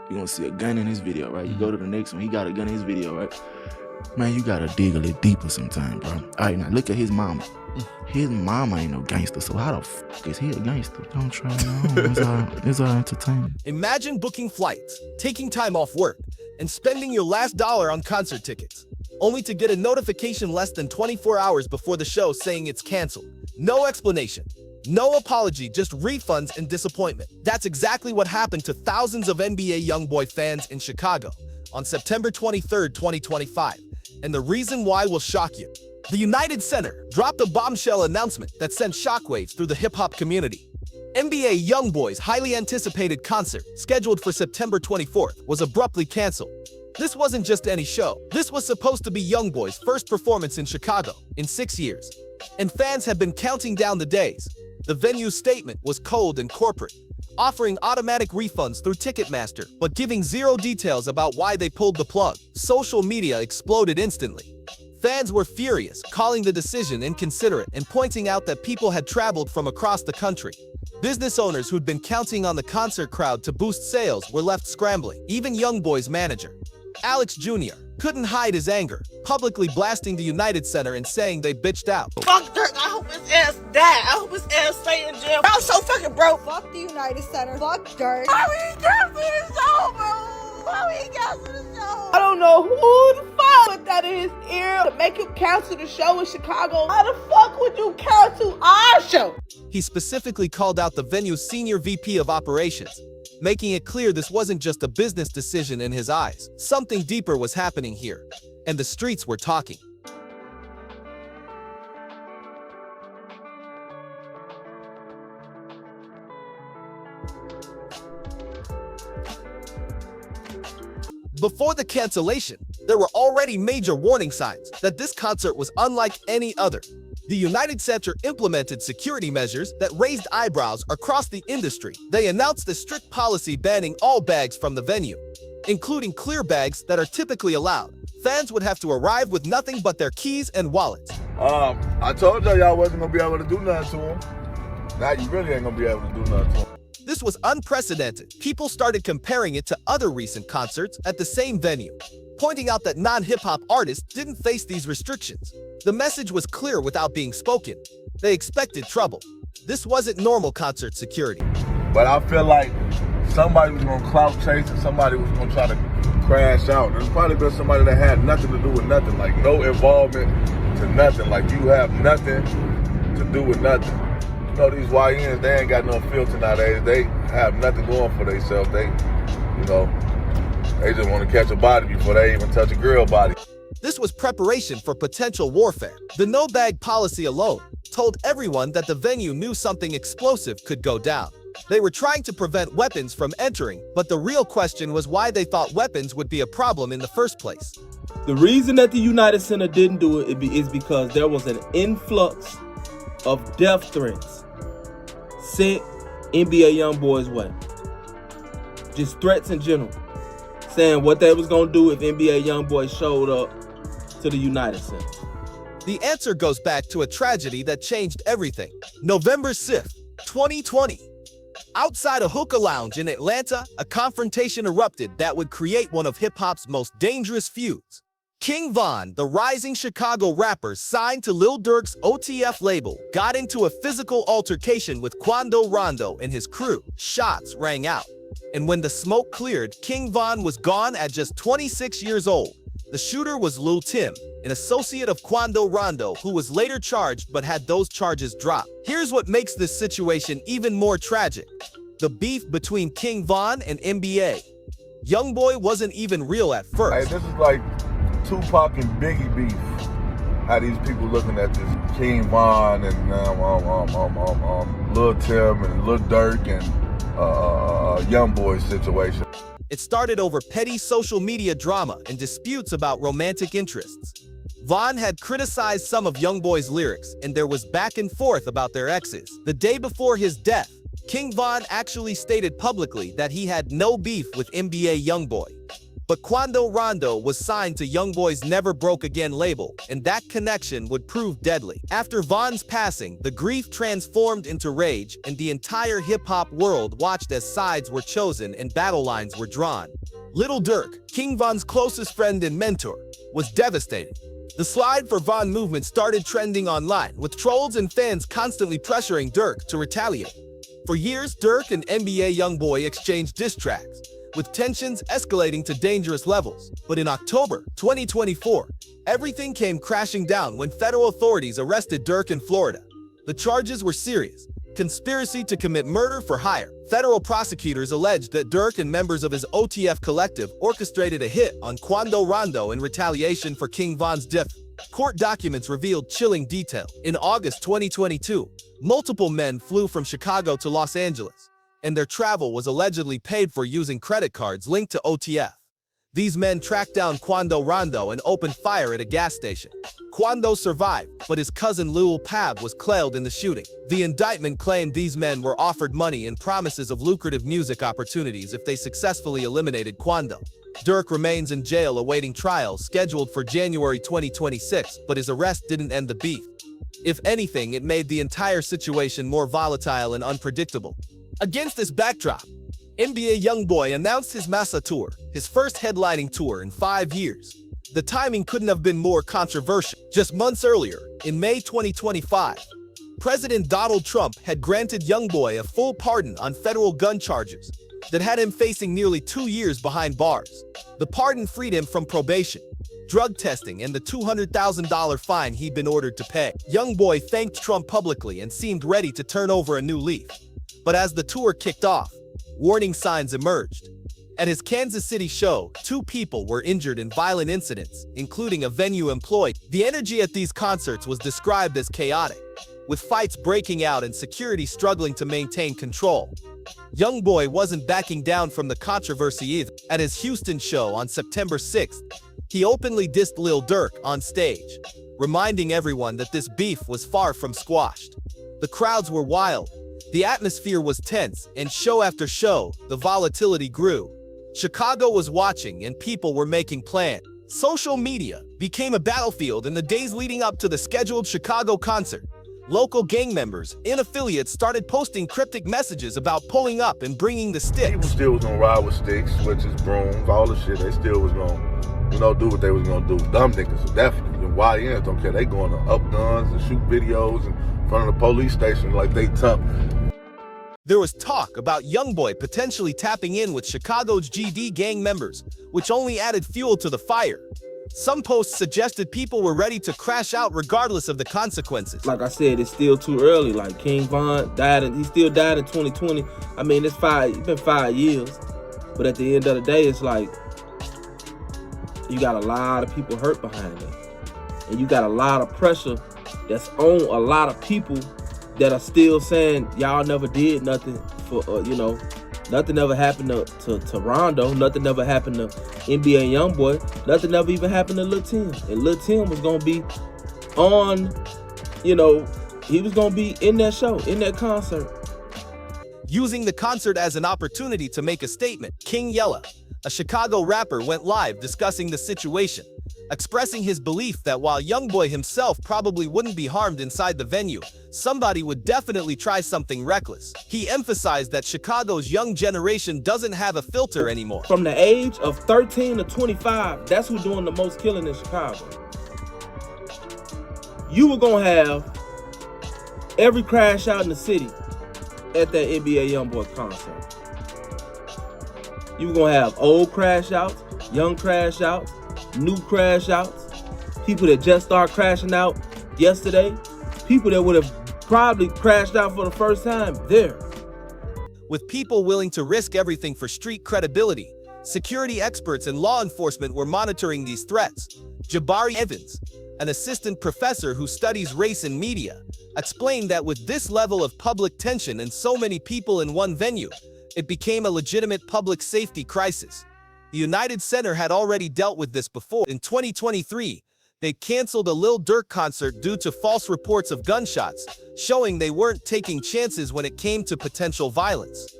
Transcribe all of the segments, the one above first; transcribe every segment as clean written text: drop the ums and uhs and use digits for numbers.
You're gonna see a gun in his video, right? You go to the next one, he got a gun in his video, right? Man, you gotta dig a little deeper sometime, bro. All right, now look at his mama. His mama ain't no gangster, so how the fuck is he a gangster? Don't try it. It's all entertainment. Imagine booking flights, taking time off work, and spending your last dollar on concert tickets, only to get a notification less than 24 hours before the show saying it's canceled. No explanation, no apology, just refunds and disappointment. That's exactly what happened to thousands of NBA Youngboy fans in Chicago on September 23, 2025. And the reason why will shock you. The United Center dropped a bombshell announcement that sent shockwaves through the hip-hop community. NBA Youngboy's highly anticipated concert, scheduled for September 24th, was abruptly canceled. This wasn't just any show. This was supposed to be Youngboy's first performance in Chicago in 6 years. And fans had been counting down the days. The venue's statement was cold and corporate, offering automatic refunds through Ticketmaster, but giving zero details about why they pulled the plug. Social media exploded instantly. Fans were furious, calling the decision inconsiderate and pointing out that people had traveled from across the country. Business owners who'd been counting on the concert crowd to boost sales were left scrambling. Even Youngboy's manager, Alex Jr., couldn't hide his anger, publicly blasting the United Center and saying they bitched out. Fuck Dirk, I hope his ass die. I hope his ass stay in jail. I'm so fucking broke. Fuck the United Center. Fuck Dirk. How he canceled the show, bro? How he canceled the show? I don't know who the fuck put that in his ear to make him cancel the show in Chicago. How the fuck would you cancel our show? He specifically called out the venue's senior VP of operations, making it clear this wasn't just a business decision in his eyes. Something deeper was happening here, and the streets were talking. Before the cancellation, there were already major warning signs that this concert was unlike any other. The United Center implemented security measures that raised eyebrows across the industry. They announced a strict policy banning all bags from the venue, including clear bags that are typically allowed. Fans would have to arrive with nothing but their keys and wallets. I told y'all wasn't gonna be able to do nothing to him. Now you really ain't gonna be able to do nothing to him. This was unprecedented. People started comparing it to other recent concerts at the same venue, pointing out that non-hip-hop artists didn't face these restrictions. The message was clear without being spoken. They expected trouble. This wasn't normal concert security. But I feel like somebody was gonna clout chase and somebody was gonna try to crash out. There's probably been somebody that had nothing to do with nothing, like no involvement to nothing. Like you have nothing to do with nothing. You know, these YNs, they ain't got no filter nowadays. They have nothing going for themselves. They just want to catch a body before they even touch a girl body. This was preparation for potential warfare. The no-bag policy alone told everyone that the venue knew something explosive could go down. They were trying to prevent weapons from entering, but the real question was why they thought weapons would be a problem in the first place. The reason that the United Center didn't do it is because there was an influx of death threats sent NBA Youngboy's way. Just threats in general, saying what they was gonna do if NBA Youngboy showed up to the United Center. The answer goes back to a tragedy that changed everything. November 6th, 2020. Outside a hookah lounge in Atlanta, a confrontation erupted that would create one of hip-hop's most dangerous feuds. King Von, the rising Chicago rapper signed to Lil Durk's OTF label, got into a physical altercation with Quando Rondo and his crew. Shots rang out. And when the smoke cleared, King Von was gone at just 26 years old. The shooter was Lil Tim, an associate of Quando Rondo, who was later charged but had those charges dropped. Here's what makes this situation even more tragic: the beef between King Von and NBA. Youngboy wasn't even real at first. Hey, this is like Tupac and Biggie beef. How these people looking at this King Von and Lil Tim and Lil Durk and Youngboy situation. It started over petty social media drama and disputes about romantic interests. Von had criticized some of Youngboy's lyrics, and there was back and forth about their exes. The day before his death, King Von actually stated publicly that he had no beef with NBA Youngboy. But Quando Rondo was signed to Youngboy's Never Broke Again label, and that connection would prove deadly. After Von's passing, the grief transformed into rage, and the entire hip-hop world watched as sides were chosen and battle lines were drawn. Lil Durk, King Von's closest friend and mentor, was devastated. The Slide for Von movement started trending online, with trolls and fans constantly pressuring Durk to retaliate. For years, Durk and NBA Youngboy exchanged diss tracks, with tensions escalating to dangerous levels. But in October 2024, everything came crashing down when federal authorities arrested Durk in Florida. The charges were serious: conspiracy to commit murder for hire. Federal prosecutors alleged that Durk and members of his OTF collective orchestrated a hit on Quando Rondo in retaliation for King Von's death. Court documents revealed chilling detail. In August 2022, multiple men flew from Chicago to Los Angeles, and their travel was allegedly paid for using credit cards linked to OTF. These men tracked down Quando Rondo and opened fire at a gas station. Quando survived, but his cousin Lil Pab was killed in the shooting. The indictment claimed these men were offered money and promises of lucrative music opportunities if they successfully eliminated Quando. Durk remains in jail awaiting trial scheduled for January 2026, but his arrest didn't end the beef. If anything, it made the entire situation more volatile and unpredictable. Against this backdrop, NBA Youngboy announced his Massa Tour, his first headlining tour in 5 years. The timing couldn't have been more controversial. Just months earlier, in May 2025, President Donald Trump had granted Youngboy a full pardon on federal gun charges that had him facing nearly 2 years behind bars. The pardon freed him from probation, drug testing, and the $200,000 fine he'd been ordered to pay. Youngboy thanked Trump publicly and seemed ready to turn over a new leaf. But as the tour kicked off, warning signs emerged. At his Kansas City show, 2 people were injured in violent incidents, including a venue employee. The energy at these concerts was described as chaotic, with fights breaking out and security struggling to maintain control. Youngboy wasn't backing down from the controversy either. At his Houston show on September 6th, he openly dissed Lil Durk on stage, reminding everyone that this beef was far from squashed. The crowds were wild, the atmosphere was tense, and show after show, the volatility grew. Chicago was watching and people were making plans. Social media became a battlefield in the days leading up to the scheduled Chicago concert. Local gang members and affiliates started posting cryptic messages about pulling up and bringing the sticks. People still was gonna ride with sticks, switches, brooms, all the shit. They still was gonna, do what they was gonna do. Dumb niggas, definitely. The YNs don't care. They going to up guns and shoot videos in front of the police station like they tough. There was talk about Youngboy potentially tapping in with Chicago's GD gang members, which only added fuel to the fire. Some posts suggested people were ready to crash out regardless of the consequences. Like I said, it's still too early. Like King Von he still died in 2020. I mean, it's been 5 years. But at the end of the day, it's like, you got a lot of people hurt behind it. And you got a lot of pressure that's on a lot of people that are still saying, y'all never did nothing for, nothing ever happened to Rondo. Nothing ever happened to NBA Youngboy. Nothing ever even happened to Lil Tim. And Lil Tim was going to be on, he was going to be in that show, in that concert. Using the concert as an opportunity to make a statement, King Yella, a Chicago rapper, went live discussing the situation, expressing his belief that while Youngboy himself probably wouldn't be harmed inside the venue, somebody would definitely try something reckless. He emphasized that Chicago's young generation doesn't have a filter anymore. From the age of 13 to 25, that's who's doing the most killing in Chicago. You were gonna have every crash out in the city at that NBA Youngboy concert. You were gonna have old crash outs, young crash outs, new crash outs, people that just started crashing out yesterday, people that would have probably crashed out for the first time there. With people willing to risk everything for street credibility, security experts and law enforcement were monitoring these threats. Jabari Evans, an assistant professor who studies race and media, explained that with this level of public tension and so many people in one venue, it became a legitimate public safety crisis. The United Center had already dealt with this before. In 2023, they canceled a Lil Durk concert due to false reports of gunshots, showing they weren't taking chances when it came to potential violence.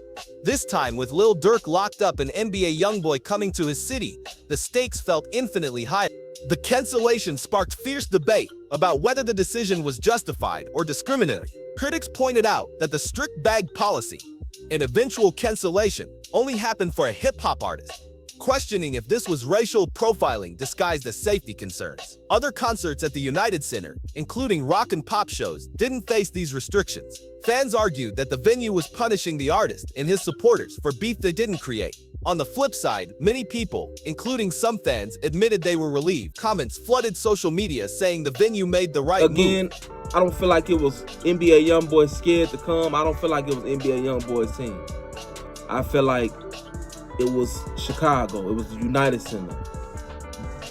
This time, with Lil Durk locked up and NBA Youngboy coming to his city, the stakes felt infinitely higher. The cancellation sparked fierce debate about whether the decision was justified or discriminatory. Critics pointed out that the strict bag policy and eventual cancellation only happened for a hip-hop artist, questioning if this was racial profiling disguised as safety concerns. Other concerts at the United Center, including rock and pop shows, didn't face these restrictions. Fans argued that the venue was punishing the artist and his supporters for beef they didn't create. On the flip side, many people, including some fans, admitted they were relieved. Comments flooded social media saying the venue made the right move. I don't feel like it was NBA Youngboy scared to come. I don't feel like it was NBA Youngboy's team. I feel like it was Chicago. It was the United Center.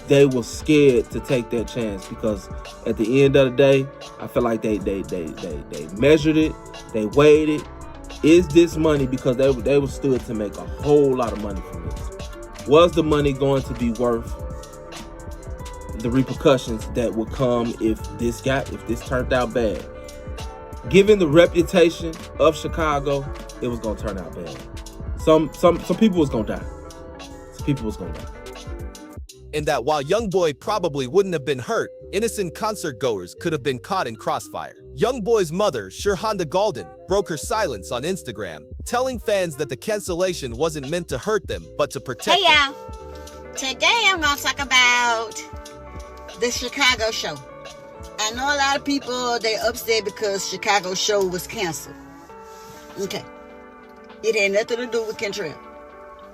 They were scared to take that chance because at the end of the day, I feel like they measured it, they weighed it. Is this money, because they were stood to make a whole lot of money from this? Was the money going to be worth the repercussions that would come if this turned out bad? Given the reputation of Chicago, it was gonna turn out bad. Some people was gonna die. Some people was gonna die. And that while Youngboy probably wouldn't have been hurt, innocent concert goers could have been caught in crossfire. Youngboy's mother, Shirhonda Golden, broke her silence on Instagram, telling fans that the cancellation wasn't meant to hurt them, but to protect them. Hey y'all, today I'm gonna talk about the Chicago show. I know a lot of people, they upset because Chicago show was canceled. Okay. It had nothing to do with Kentrell.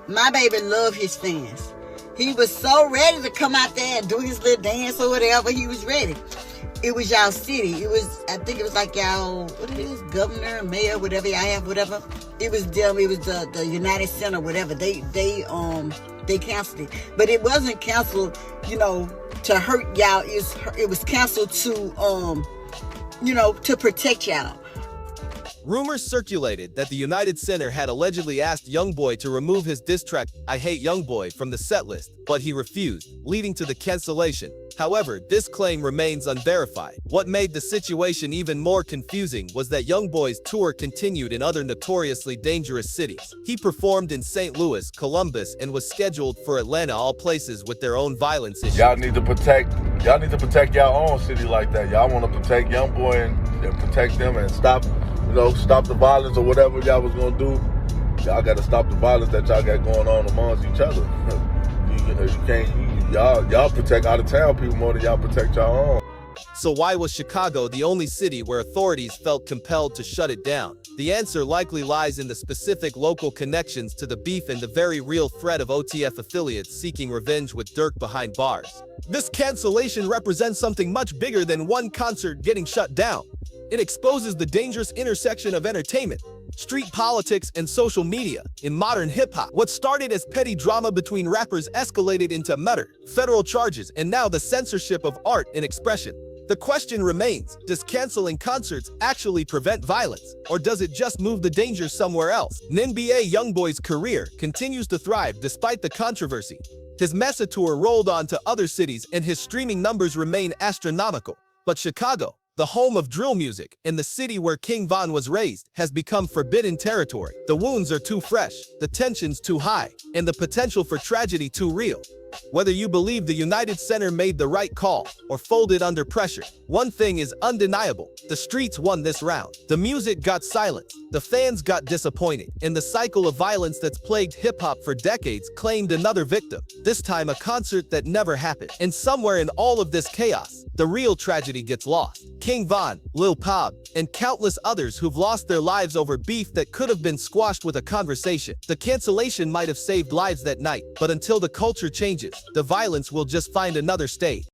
My baby loved his fans. He was so ready to come out there and do his little dance or whatever. He was ready. It was y'all city. It was, I think it was like y'all, what it is, governor, mayor, whatever y'all have, whatever. It was them. It was the United Center, whatever. They canceled it, but it wasn't canceled, to hurt y'all. It was canceled to, to protect y'all. Rumors circulated that the United Center had allegedly asked Youngboy to remove his diss track, I Hate Youngboy, from the setlist, but he refused, leading to the cancellation. However, this claim remains unverified. What made the situation even more confusing was that Youngboy's tour continued in other notoriously dangerous cities. He performed in St. Louis, Columbus, and was scheduled for Atlanta, all places with their own violence issues. Y'all need to protect y'all own city like that. Y'all want to protect Youngboy and protect them and stop the violence or whatever y'all was gonna do. Y'all got to stop the violence that y'all got going on amongst each other. You can't. Y'all protect out of town people more than y'all protect y'all own. So why was Chicago the only city where authorities felt compelled to shut it down? The answer likely lies in the specific local connections to the beef and the very real threat of OTF affiliates seeking revenge with Durk behind bars. This cancellation represents something much bigger than one concert getting shut down. It exposes the dangerous intersection of entertainment, street politics, and social media in modern hip-hop. What started as petty drama between rappers escalated into murder, federal charges, and now the censorship of art and expression. The question remains, does canceling concerts actually prevent violence, or does it just move the danger somewhere else? NBA Youngboy's career continues to thrive despite the controversy. His Mesa tour rolled on to other cities and his streaming numbers remain astronomical. But Chicago, the home of drill music and the city where King Von was raised, has become forbidden territory. The wounds are too fresh, the tensions too high, and the potential for tragedy too real. Whether you believe the United Center made the right call or folded under pressure, one thing is undeniable: the streets won this round. The music got silenced, the fans got disappointed, and the cycle of violence that's plagued hip-hop for decades claimed another victim, this time a concert that never happened. And somewhere in all of this chaos, the real tragedy gets lost. King Von, Lil Pab, and countless others who've lost their lives over beef that could have been squashed with a conversation. The cancellation might have saved lives that night, but until the culture changes, the violence will just find another stage.